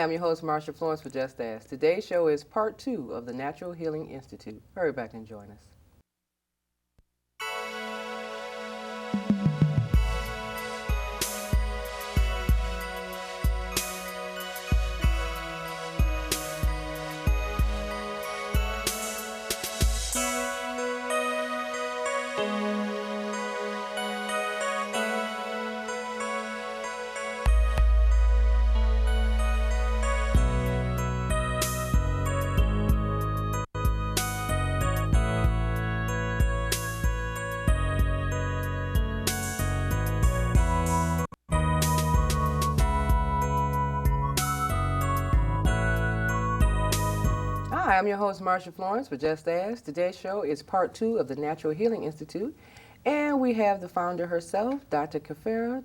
Hi, I'm your host, Marsha Florence for Just Ask. Today's show is part 2 of the Natural Healing Institute. Hurry back and join us. Hi, I'm your host, Marsha Florence for Just Ask. Today's show is part 2 of the Natural Healing Institute, and we have the founder herself, Dr. Khephera.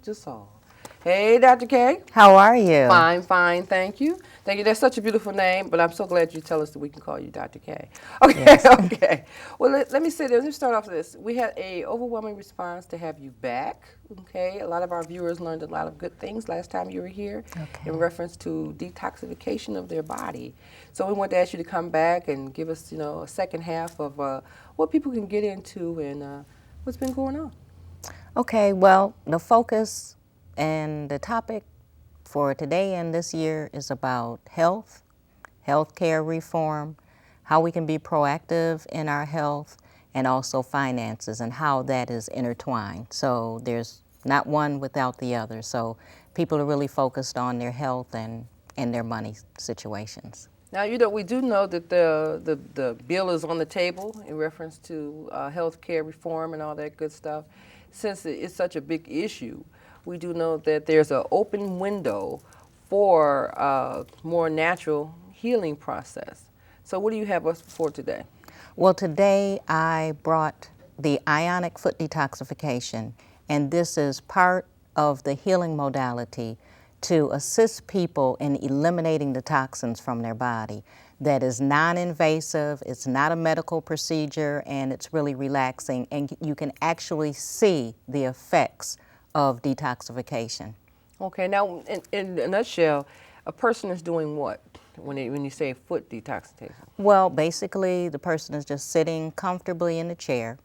Hey, Dr. K. How are you? Fine, fine, thank you. Thank you. That's such a beautiful name, but I'm so glad you tell us that we can call you Dr. K. Okay, Yes. okay. Well, let me say this. Let me start off with this. We had a overwhelming response to have you back. Okay, a lot of our viewers learned a lot of good things last time you were here in reference to detoxification of their body. So we want to ask you to come back and give us, a second half of what people can get into and what's been going on. Okay, well, the focus and the topic for today and this year is about health, healthcare reform, how we can be proactive in our health, and also finances and how that is intertwined. So there's not one without the other. So people are really focused on their health and their money situations. Now, we do know that the bill is on the table in reference to health care reform and all that good stuff. Since it's such a big issue, we do know that there's an open window for more natural healing process. So what do you have us for today? Well, today I brought the ionic foot detoxification, and this is part of the healing modality to assist people in eliminating the toxins from their body. That is non-invasive, it's not a medical procedure, and it's really relaxing, and you can actually see the effects of detoxification. Okay, now in a nutshell, a person is doing what when you say foot detoxification? Well, basically, the person is just sitting comfortably in a chair.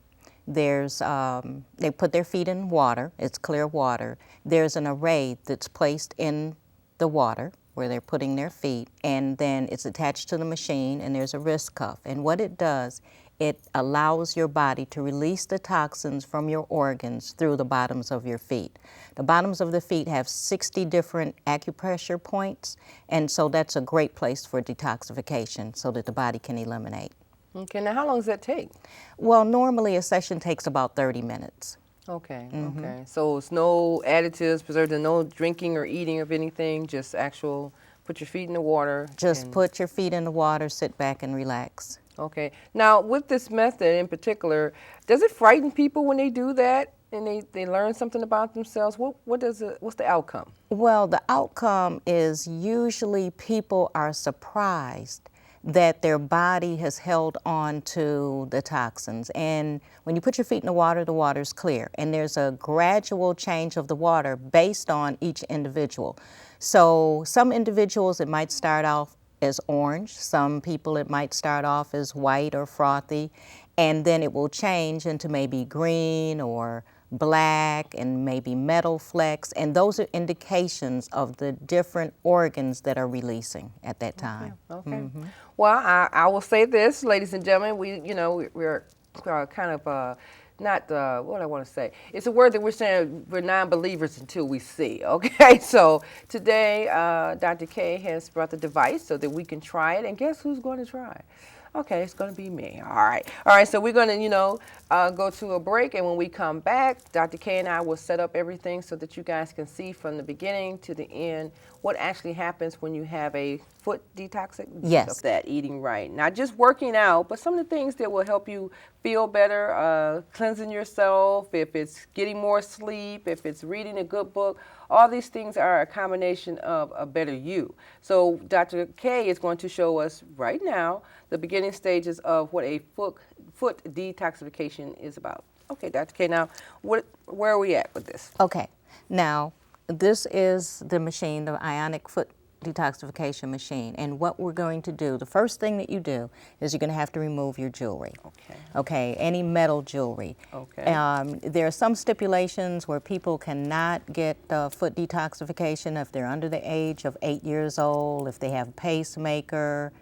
They put their feet in water, it's clear water. There's an array that's placed in the water where they're putting their feet, and then it's attached to the machine, and there's a wrist cuff. And what it does, it allows your body to release the toxins from your organs through the bottoms of your feet. The bottoms of the feet have 60 different acupressure points, and so that's a great place for detoxification so that the body can eliminate. Okay, now how long does that take? Well, normally a session takes about 30 minutes. Okay, okay. So it's no additives, preservatives, no drinking or eating of anything, just actual put your feet in the water. Just put your feet in the water, sit back and relax. Okay. Now, with this method in particular, does it frighten people when they do that and they learn something about themselves? What's the outcome? Well, the outcome is usually people are surprised that their body has held on to the toxins. And when you put your feet in the water's clear. And there's a gradual change of the water based on each individual. So some individuals, it might start off as orange. Some people, it might start off as white or frothy. And then it will change into maybe green or black and maybe metal flecks. And those are indications of the different organs that are releasing at that time. Okay. Mm-hmm. Well, I will say this, ladies and gentlemen, we're kind of not, what I want to say. It's a word that we're saying we're non-believers until we see, okay? So today, Dr. K has brought the device so that we can try it, and guess who's going to try it? Okay, it's going to be me. All right, so we're going to, go to a break, and when we come back, Dr. K and I will set up everything so that you guys can see from the beginning to the end what actually happens when you have a foot detox. Yes. That eating right. Not just working out, but some of the things that will help you feel better, cleansing yourself, if it's getting more sleep, if it's reading a good book. All these things are a combination of a better you. So Dr. K is going to show us right now the beginning stages of what a foot detoxification is about. Okay, Dr. K, now where are we at with this? Okay, now this is the machine, the ionic foot detoxification machine. And what we're going to do, the first thing that you do is you're going to have to remove your jewelry. Okay. Okay, any metal jewelry. Okay. There are some stipulations where people cannot get foot detoxification if they're under the age of 8 years old, if they have a pacemaker,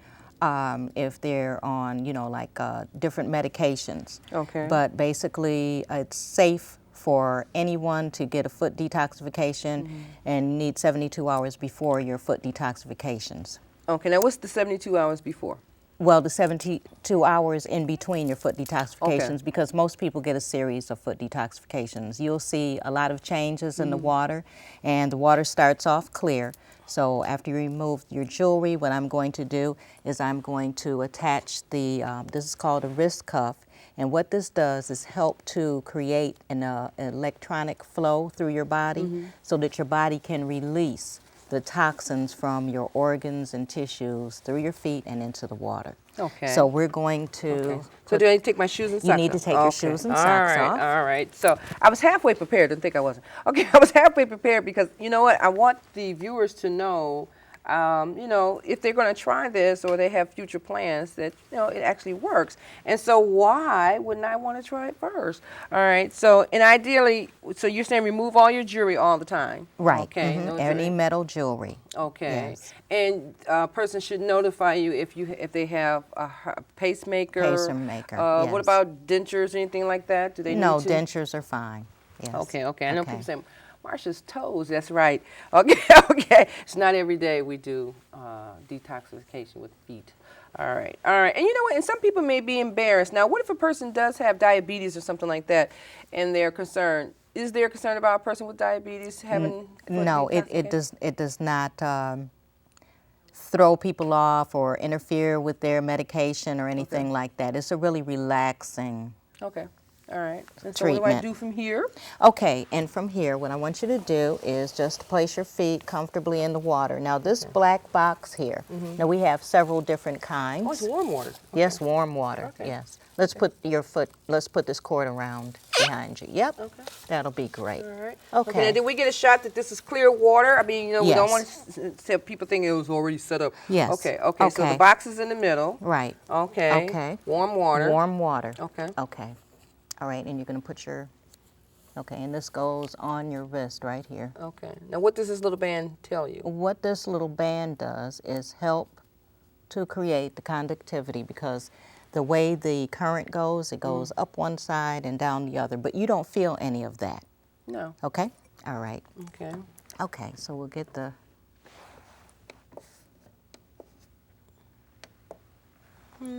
if they're on, like different medications. Okay. But basically, it's safe for anyone to get a foot detoxification and need 72 hours before your foot detoxifications. Okay, now what's the 72 hours before? Well, the 72 hours in between your foot detoxifications, Okay. because most people get a series of foot detoxifications. You'll see a lot of changes in the water, and the water starts off clear. So after you remove your jewelry, what I'm going to do is I'm going to attach the, this is called a wrist cuff, and what this does is help to create an electronic flow through your body so that your body can release the toxins from your organs and tissues through your feet and into the water. Okay. So we're going to... Okay. So do I need to take my shoes and socks You need to off? take your shoes and socks off. All right. So I was halfway prepared. Didn't think I wasn't. Okay, I was halfway prepared because, you know what? I want the viewers to know, if they're going to try this or they have future plans that, it actually works. And so why wouldn't I want to try it first? All right. So, and ideally, so you're saying remove all your jewelry all the time? Right. Okay. No Any jewelry. metal jewelry. Okay. Yes. And a person should notify you if they have a pacemaker. Pacemaker, What yes. about dentures, anything like that? Do they No, need to? dentures are fine. Yes. Okay. I know Okay. people say, Marsha's toes. That's right. Okay. Okay. It's not every day we do detoxification with feet. All right. And you know what? And some people may be embarrassed. Now, what if a person does have diabetes or something like that, and they're concerned? Is there a concern about a person with diabetes having foot No, it detoxification? does not throw people off or interfere with their medication or anything like that. It's a really relaxing. Okay. All right. And so what do I Treatment. do from here? Okay, and from here, what I want you to do is just place your feet comfortably in the water. Now, this black box here, now we have several different kinds. Oh, it's warm water. Yes, warm water, Okay. yes. Let's put let's put this cord around behind you. Yep, Okay. that'll be great. All right. Okay. Now, did we get a shot that this is clear water? I mean, we don't Yes. want to have people thinking it was already set up. Yes. Okay. So Okay. the box is in the middle. Right. Okay. Okay. Warm water. Warm water. Okay. Okay. All right, and you're going to put your, okay, and this goes on your wrist right here. Okay. Now, what does this little band tell you? What this little band does is help to create the conductivity, because the way the current goes, it goes up one side and down the other, but you don't feel any of that. No. Okay? All right. Okay. Okay, so we'll get the...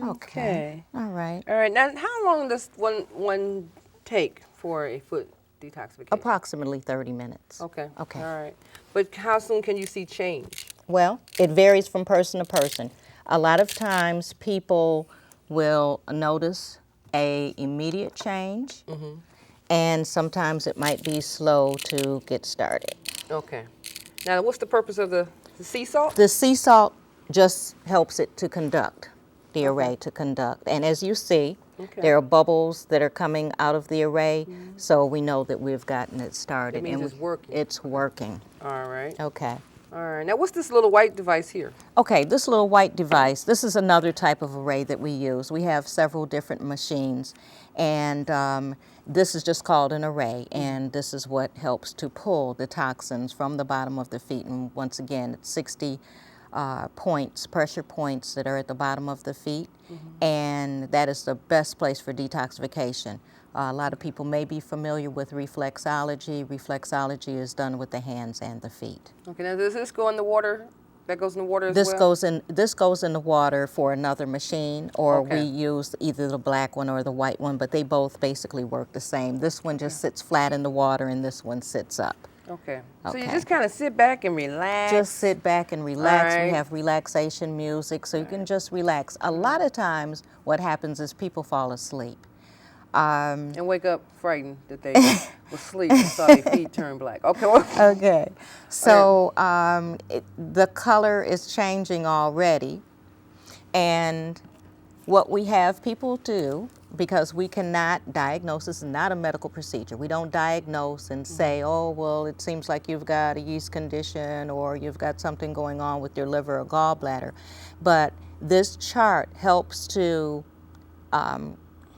Okay. All right. All right. Now, how long does one take for a foot detoxification? Approximately 30 minutes. Okay. Okay. All right. But how soon can you see change? Well, it varies from person to person. A lot of times people will notice a immediate change, and sometimes it might be slow to get started. Okay. Now, what's the purpose of the sea salt? The sea salt just helps it to conduct, the array to conduct. And as you see, there are bubbles that are coming out of the array, so we know that we've gotten it started. That means and it's working. It's working. All right. Okay. All right. Now, what's this little white device here? Okay, this little white device, this is another type of array that we use. We have several different machines, and this is just called an array, and this is what helps to pull the toxins from the bottom of the feet. And once again, it's 60 points, pressure points that are at the bottom of the feet, and that is the best place for detoxification. A lot of people may be familiar with reflexology. Reflexology is done with the hands and the feet. Okay. Now, does this go in the water? That goes in the water as This well? goes in the water for another machine, or we Okay. use either the black one or the white one, but they both basically work the same. This one just sits flat in the water, and this one sits up. Okay. So you Okay. just kind of sit back and relax. Just sit back and relax. All right. We have relaxation music, so you can just relax. A lot of times what happens is people fall asleep. And wake up frightened that they were asleep and saw their feet turn black. Okay. Well, Okay, so the color is changing already, and what we have people do because we cannot diagnose. This is not a medical procedure. We don't diagnose and say, oh, well, it seems like you've got a yeast condition or you've got something going on with your liver or gallbladder. But this chart helps to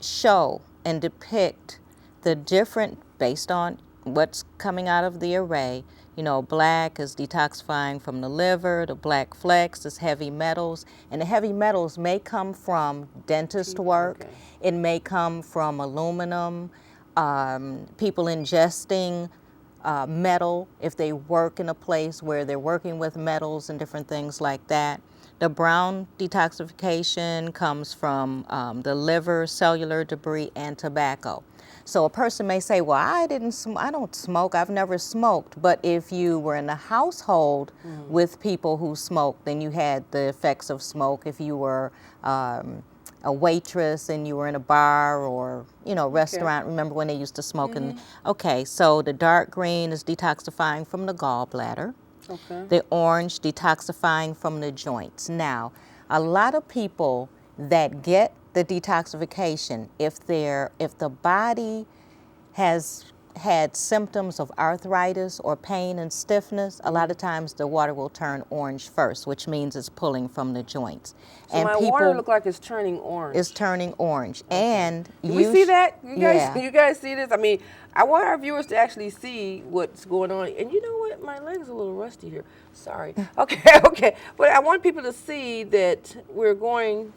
show and depict the different, based on what's coming out of the array. You know, black is detoxifying from the liver, the black flecks is heavy metals, and the heavy metals may come from dentist work, Okay. it may come from aluminum, people ingesting metal if they work in a place where they're working with metals and different things like that. The brown detoxification comes from the liver, cellular debris, and tobacco. So a person may say, well, I don't smoke, I've never smoked. But if you were in a household with people who smoked, then you had the effects of smoke. If you were a waitress and you were in a bar or, you know, restaurant, remember when they used to smoke? Okay, so the dark green is detoxifying from the gallbladder. Okay. The orange detoxifying from the joints. Now, a lot of people that get the detoxification, if the body has had symptoms of arthritis or pain and stiffness, a lot of times the water will turn orange first, which means it's pulling from the joints. So and my water look like it's turning orange. It's turning orange. And Do we see that? You guys, yeah. you guys see this? I mean, I want our viewers to actually see what's going on. And you know what? My leg's a little rusty here. Sorry. Okay, okay. But I want people to see that we're going